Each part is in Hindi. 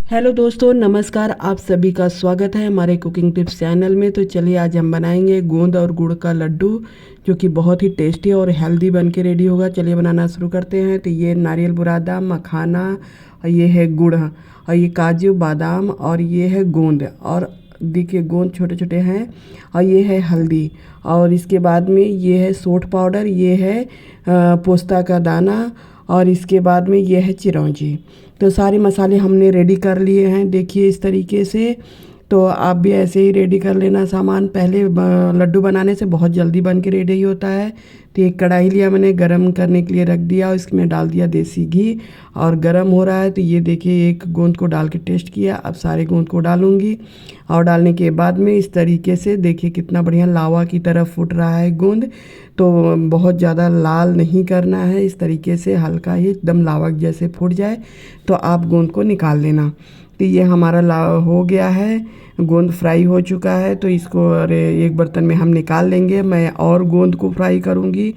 हेलो दोस्तों, नमस्कार। आप सभी का स्वागत है हमारे कुकिंग टिप्स चैनल में। तो चलिए आज हम बनाएंगे गोंद और गुड़ का लड्डू, जो कि बहुत ही टेस्टी और हेल्दी बन के रेडी होगा। चलिए बनाना शुरू करते हैं। तो ये नारियल बुरादा, मखाना, और ये है गुड़, और ये काजू बादाम, और ये है गोंद। और देखिए गोंद छोटे छोटे हैं, और ये है हल्दी, और इसके बाद में ये है सोंठ पाउडर, ये है पोस्ता का दाना, और इसके बाद में ये है चिरौंजी। तो सारे मसाले हमने रेडी कर लिए हैं, देखिए इस तरीके से। तो आप भी ऐसे ही रेडी कर लेना सामान। पहले लड्डू बनाने से बहुत जल्दी बन के रेडी होता है। तो एक कढ़ाई लिया मैंने, गरम करने के लिए रख दिया, और इसमें डाल दिया देसी घी, और गरम हो रहा है। तो ये देखिए एक गोंद को डाल के टेस्ट किया। अब सारे गोंद को डालूंगी, और डालने के बाद में इस तरीके से देखिए कितना बढ़िया लावा की तरह फूट रहा है गोंद। तो बहुत ज़्यादा लाल नहीं करना है, इस तरीके से हल्का ही एकदम लावा जैसे फूट जाए तो आप गोंद को निकाल लेना। तो ये हमारा हो गया है, गोंद फ्राई हो चुका है। तो इसको एक बर्तन में हम निकाल लेंगे। मैं और गोंद को फ्राई करूँगी।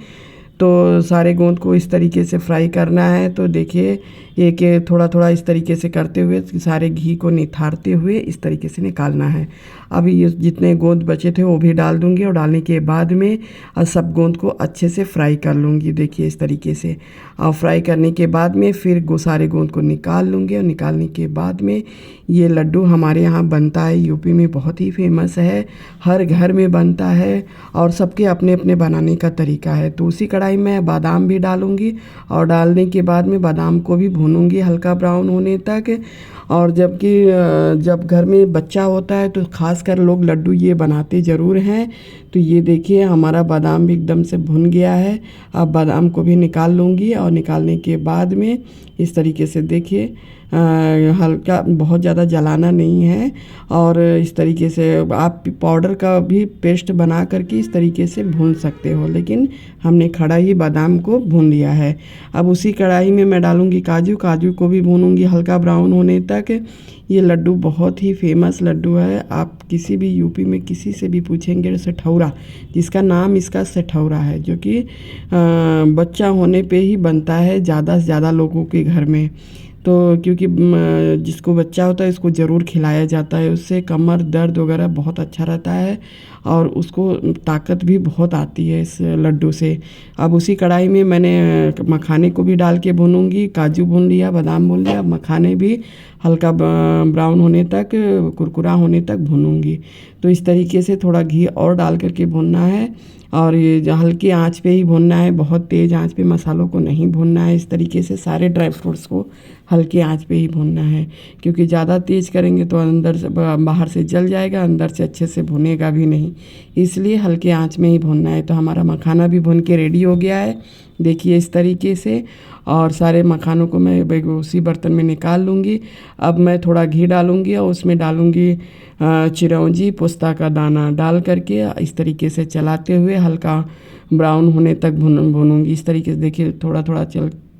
तो सारे गोंद को इस तरीके से फ्राई करना है। तो देखिए एक थोड़ा थोड़ा इस तरीके से करते हुए सारे घी को निथारते हुए इस तरीके से निकालना है। अब ये जितने गोंद बचे थे वो भी डाल दूंगी, और डालने के बाद में सब गोंद को अच्छे से फ्राई कर लूँगी। देखिए इस तरीके से, और फ्राई करने के बाद में फिर सारे गोंद को निकाल लूँगी। और निकालने के बाद में ये लड्डू हमारे यहाँ बनता है, यूपी में बहुत ही फेमस है, हर घर में बनता है, और सबके अपने अपने बनाने का तरीका है। तो उसी कढ़ाई में बादाम भी डालूँगी, और डालने के बाद में बादाम को भी भूनूंगी हल्का ब्राउन होने तक। और जब घर में बच्चा होता है तो खासकर लोग लड्डू ये बनाते ज़रूर हैं। तो ये देखिए हमारा बादाम भी एकदम से भुन गया है। अब बादाम को भी निकाल लूँगी, और निकालने के बाद में इस तरीके से देखिए हल्का, बहुत ज़्यादा जलाना नहीं है। और इस तरीके से आप पाउडर का भी पेस्ट बना करके इस तरीके से भून सकते हो, लेकिन हमने खड़ा ही बादाम को भून लिया है। अब उसी कढ़ाई में मैं डालूँगी काजू को भी भूनूंगी हल्का ब्राउन होने तक। ये लड्डू बहुत ही फेमस लड्डू है। आप किसी भी यूपी में किसी से भी पूछेंगे, सेठौरा जिसका नाम इसका सेठौरा है, जो कि बच्चा होने पे ही बनता है ज़्यादा से ज़्यादा लोगों के घर में। तो क्योंकि जिसको बच्चा होता है इसको ज़रूर खिलाया जाता है, उससे कमर दर्द वगैरह बहुत अच्छा रहता है, और उसको ताकत भी बहुत आती है इस लड्डू से। अब उसी कढ़ाई में मैंने मखाने को भी डाल के भूनूंगी। काजू भून लिया, बादाम भून लिया, मखाने भी हल्का ब्राउन होने तक, कुरकुरा होने तक भूनूंगी। तो इस तरीके से थोड़ा घी और डाल करके भूनना है, और ये जो हल्की आंच पे ही भूनना है, बहुत तेज़ आंच पे मसालों को नहीं भूनना है। इस तरीके से सारे ड्राई फ्रूट्स को हल्की आंच पे ही भूनना है, क्योंकि ज़्यादा तेज़ करेंगे तो अंदर से बाहर से जल जाएगा, अंदर से अच्छे से भुनेगा भी नहीं, इसलिए हल्के आंच में ही भूनना है। तो हमारा मखाना भी भून के रेडी हो गया है, देखिए इस तरीके से। और सारे मखानों को मैं उसी बर्तन में निकाल लूँगी। अब मैं थोड़ा घी डालूँगी, और उसमें डालूँगी चिरौंजी, पोस्ता का दाना डाल करके इस तरीके से चलाते हुए हल्का ब्राउन होने तक भूनूंगी। इस तरीके से देखिए थोड़ा थोड़ा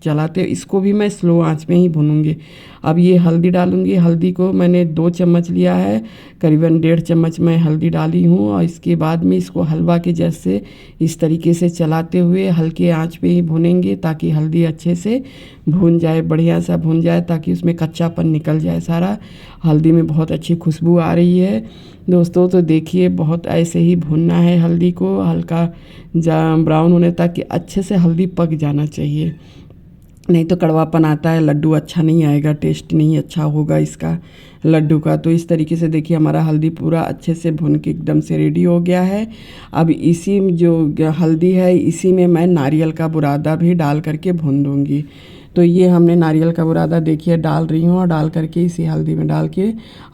चलाते, इसको भी मैं स्लो आंच में ही भूनूंगी। अब ये हल्दी डालूंगी। हल्दी को मैंने 2 चम्मच लिया है, करीबन 1.5 चम्मच मैं हल्दी डाली हूँ। और इसके बाद में इसको हलवा के जैसे इस तरीके से चलाते हुए हल्के आंच पे ही भूनेंगे, ताकि हल्दी अच्छे से भून जाए, बढ़िया सा भून जाए, ताकि उसमें कच्चापन निकल जाए सारा। हल्दी में बहुत अच्छी खुशबू आ रही है दोस्तों। तो देखिए बहुत ऐसे ही भूनना है हल्दी को, हल्का ब्राउन होने तक, कि अच्छे से हल्दी पक जाना चाहिए, नहीं तो कड़वापन आता है, लड्डू अच्छा नहीं आएगा, टेस्ट नहीं अच्छा होगा इसका लड्डू का। तो इस तरीके से देखिए हमारा हल्दी पूरा अच्छे से भुन के एकदम से रेडी हो गया है। अब इसी जो हल्दी है इसी में मैं नारियल का बुरादा भी डाल करके भून दूँगी। तो ये हमने नारियल का बुरादा देखिए डाल रही हूँ, और डाल करके इसी हल्दी में डाल के,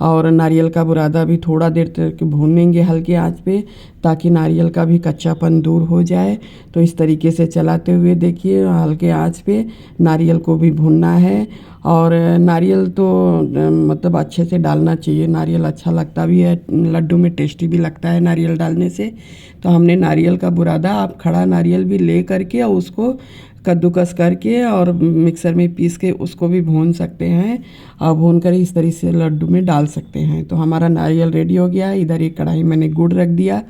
और नारियल का बुरादा भी थोड़ा देर तक भूनेंगे हल्के आंच पे, ताकि नारियल का भी कच्चापन दूर हो जाए। तो इस तरीके से चलाते हुए देखिए हल्के आंच पे नारियल को भी भूनना है। और नारियल तो मतलब अच्छे से डालना चाहिए, नारियल अच्छा लगता भी है लड्डू में, टेस्टी भी लगता है नारियल डालने से। तो हमने नारियल का बुरादा, आप खड़ा नारियल भी ले करके और उसको कद्दूकस करके और मिक्सर में पीस के उसको भी भून सकते हैं, और भून कर इस तरीके से लड्डू में डाल सकते हैं। तो हमारा नारियल रेडी हो गया है। इधर एक कढ़ाई मैंने गुड़ रख दिया,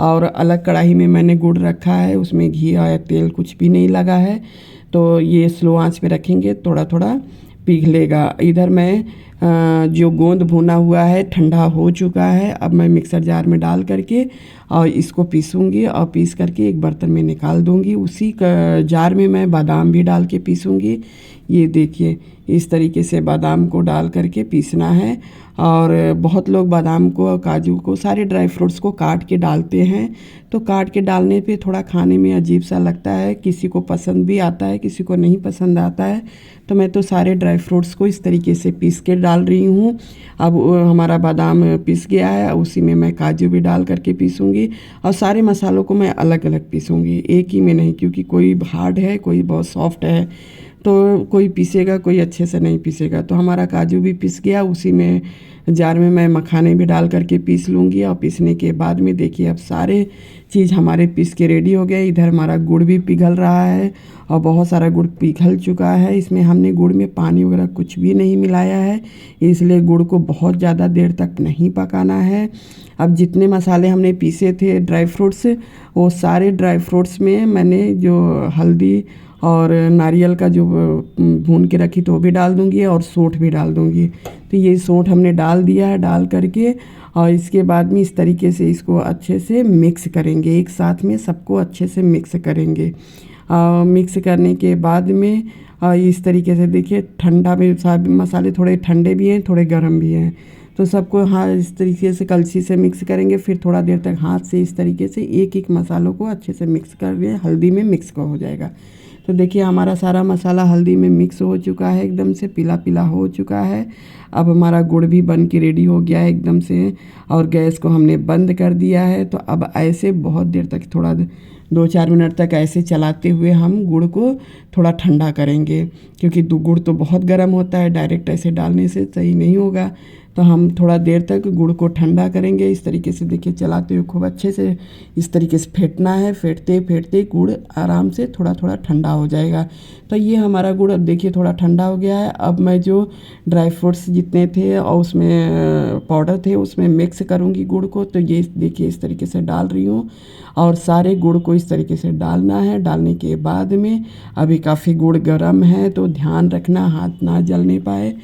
और अलग कढ़ाई में मैंने गुड़ रखा है, उसमें घी या तेल कुछ भी नहीं लगा है। तो ये स्लो आंच पे रखेंगे, थोड़ा थोड़ा पिघलेगा। इधर मैं जो गोंद भुना हुआ है ठंडा हो चुका है। अब मैं मिक्सर जार में डाल करके और इसको पीसूँगी और पीस करके एक बर्तन में निकाल दूँगी। उसी जार में मैं बादाम भी डाल के पीसूँगी। ये देखिए इस तरीके से बादाम को डाल करके पीसना है। और बहुत लोग बादाम को, काजू को, सारे ड्राई फ्रूट्स को काट के डालते हैं, तो काट के डालने पे थोड़ा खाने में अजीब सा लगता है। किसी को पसंद भी आता है, किसी को नहीं पसंद आता है। तो मैं तो सारे ड्राई फ्रूट्स को इस तरीके से पीस के डाल रही हूँ। अब हमारा बादाम पिस गया है, उसी में मैं काजू भी डाल करके पीसूँगी और सारे मसालों को मैं अलग अलग पीसूँगी, एक ही में नहीं, क्योंकि कोई हार्ड है, कोई बहुत सॉफ्ट है, तो कोई पीसेगा, कोई अच्छे से नहीं पीसेगा। तो हमारा काजू भी पिस गया, उसी में जार में मैं मखाने भी डाल करके पीस लूँगी। और पीसने के बाद में देखिए अब सारे चीज़ हमारे पीस के रेडी हो गए। इधर हमारा गुड़ भी पिघल रहा है और बहुत सारा गुड़ पिघल चुका है। इसमें हमने गुड़ में पानी वगैरह कुछ भी नहीं मिलाया है, इसलिए गुड़ को बहुत ज़्यादा देर तक नहीं पकाना है। अब जितने मसाले हमने पीसे थे ड्राई फ्रूट्स, वो सारे ड्राई फ्रूट्स में मैंने जो हल्दी और नारियल का जो भून के रखी तो वो भी डाल दूँगी और सौंठ भी डाल दूँगी। तो ये सौंठ हमने डाल दिया है, डाल करके और इसके बाद में इस तरीके से इसको अच्छे से मिक्स करेंगे, एक साथ में सबको अच्छे से मिक्स करेंगे। मिक्स करने के बाद में इस तरीके से देखिए ठंडा में सब मसाले थोड़े ठंडे भी हैं, थोड़े गर्म भी हैं, तो सबको इस तरीके से कलछी से मिक्स करेंगे। फिर थोड़ा देर तक हाथ से इस तरीके से एक एक मसालों को अच्छे से मिक्स कर दें, हल्दी में मिक्स का हो जाएगा। तो देखिए हमारा सारा मसाला हल्दी में मिक्स हो चुका है, एकदम से पीला पीला हो चुका है। अब हमारा गुड़ भी बन के रेडी हो गया है एकदम से, और गैस को हमने बंद कर दिया है। तो अब ऐसे बहुत देर तक, थोड़ा 2-4 मिनट तक ऐसे चलाते हुए हम गुड़ को थोड़ा ठंडा करेंगे, क्योंकि गुड़ तो बहुत गर्म होता है, डायरेक्ट ऐसे डालने से सही नहीं होगा। तो हम थोड़ा देर तक गुड़ को ठंडा करेंगे। इस तरीके से देखिए चलाते हुए खूब अच्छे से इस तरीके से फेंटना है। फेंटते फेंटते गुड़ आराम से थोड़ा थोड़ा ठंडा हो जाएगा। तो ये हमारा गुड़ अब देखिए थोड़ा ठंडा हो गया है। अब मैं जो ड्राई फ्रूट्स जितने थे और उसमें पाउडर थे उसमें मिक्स करूँगी गुड़ को। तो ये देखिए इस तरीके से डाल रही हूँ और सारे गुड़ को इस तरीके से डालना है। डालने के बाद में अभी काफ़ी गुड़ गर्म है, तो ध्यान रखना हाथ ना जलने पाए।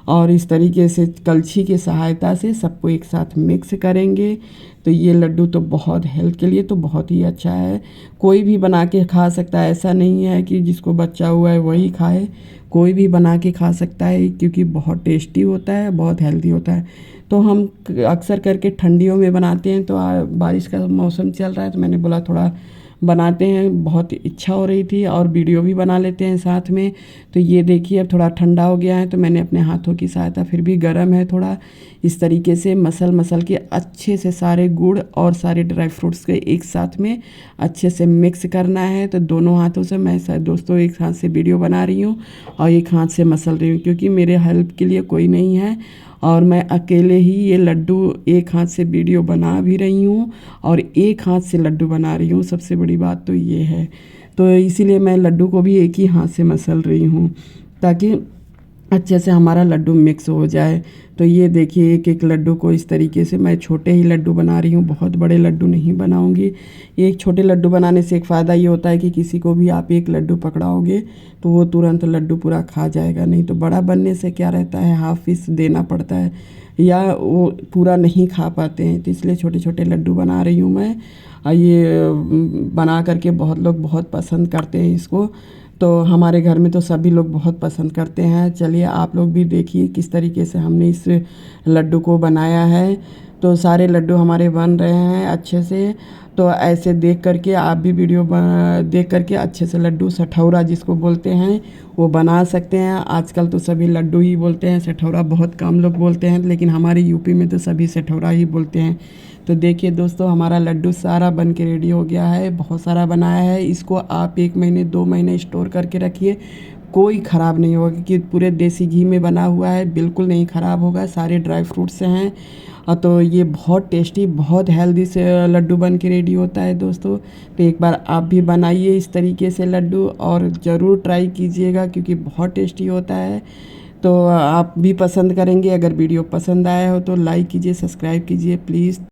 और इस तरीके से कलछी की सहायता से सबको एक साथ मिक्स करेंगे। तो ये लड्डू तो बहुत हेल्थ के लिए तो बहुत ही अच्छा है, कोई भी बना के खा सकता है। ऐसा नहीं है कि जिसको बच्चा हुआ है वही खाए, कोई भी बना के खा सकता है, क्योंकि बहुत टेस्टी होता है, बहुत हेल्दी होता है। तो हम अक्सर करके ठंडियों में बनाते हैं, तो बारिश का मौसम चल रहा है तो मैंने बोला थोड़ा बनाते हैं, बहुत इच्छा हो रही थी और वीडियो भी बना लेते हैं साथ में। तो ये देखिए अब थोड़ा ठंडा हो गया है, तो मैंने अपने हाथों की सहायता, फिर भी गर्म है थोड़ा, इस तरीके से मसल के अच्छे से सारे गुड़ और सारे ड्राई फ्रूट्स के एक साथ में अच्छे से मिक्स करना है। तो दोनों हाथों से मैं दोस्तों एक हाथ से वीडियो बना रही हूँ और एक हाथ से मसल रही हूँ, क्योंकि मेरे हेल्प के लिए कोई नहीं है और मैं अकेले ही ये लड्डू एक हाथ से वीडियो बना भी रही हूँ और एक हाथ से लड्डू बना रही हूँ। सबसे बड़ी बात तो ये है, तो इसीलिए मैं लड्डू को भी एक ही हाथ से मसल रही हूँ ताकि अच्छे से हमारा लड्डू मिक्स हो जाए। तो ये देखिए एक एक लड्डू को इस तरीके से मैं छोटे ही लड्डू बना रही हूँ, बहुत बड़े लड्डू नहीं बनाऊँगी। एक छोटे लड्डू बनाने से एक फ़ायदा ये होता है कि किसी को भी आप एक लड्डू पकड़ाओगे तो वो तुरंत लड्डू पूरा खा जाएगा, नहीं तो बड़ा बनने से क्या रहता है, हाफ पीस देना पड़ता है या वो पूरा नहीं खा पाते हैं। तो इसलिए छोटे छोटे लड्डू बना रही हूँ मैं, और ये बना करके बहुत लोग बहुत पसंद करते हैं इसको। तो हमारे घर में तो सभी लोग बहुत पसंद करते हैं। चलिए आप लोग भी देखिए किस तरीके से हमने इस लड्डू को बनाया है। तो सारे लड्डू हमारे बन रहे हैं अच्छे से। तो ऐसे देख करके आप भी वीडियो देख करके अच्छे से लड्डू सठौरा जिसको बोलते हैं वो बना सकते हैं। आजकल तो सभी लड्डू ही बोलते हैं, सठौरा बहुत कम लोग बोलते हैं, लेकिन हमारे यूपी में तो सभी सठौरा ही बोलते हैं। तो देखिए दोस्तों हमारा लड्डू सारा बन के रेडी हो गया है, बहुत सारा बनाया है। इसको आप 1 महीने 2 महीने स्टोर करके रखिए, कोई ख़राब नहीं होगा, क्योंकि पूरे देसी घी में बना हुआ है, बिल्कुल नहीं ख़राब होगा, सारे ड्राई फ्रूट से हैं। तो ये बहुत टेस्टी बहुत हेल्दी से लड्डू बन के रेडी होता है दोस्तों। तो एक बार आप भी बनाइए इस तरीके से लड्डू और ज़रूर ट्राई कीजिएगा, क्योंकि बहुत टेस्टी होता है। तो आप भी पसंद करेंगे। अगर वीडियो पसंद आया हो तो लाइक कीजिए, सब्सक्राइब कीजिए प्लीज़।